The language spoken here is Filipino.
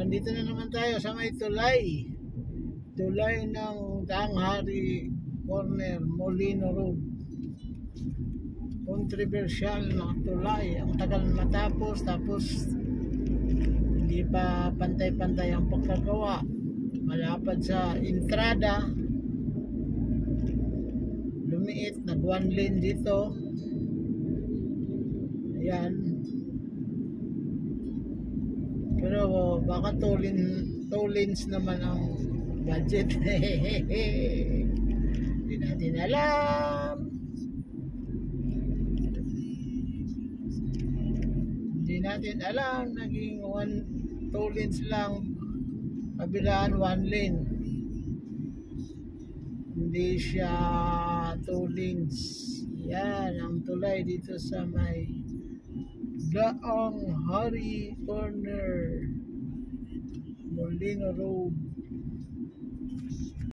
Nandito na naman tayo sa may tulay. Tulay ng Tanghari Corner, Molino Road. Controversial na tulay. Ang tagal matapos, tapos hindi pa pantay-pantay ang pagkagawa. Malapad sa entrada. Lumiit, nag one lane dito. Ayan. Pero baka two lanes naman ang budget. Hindi natin alam. Hindi natin alam. Naging two lanes lang. Kabilaan one lane. Hindi siya two lanes. Yan ang tulay dito sa may Tanghari Corner, Molino Road.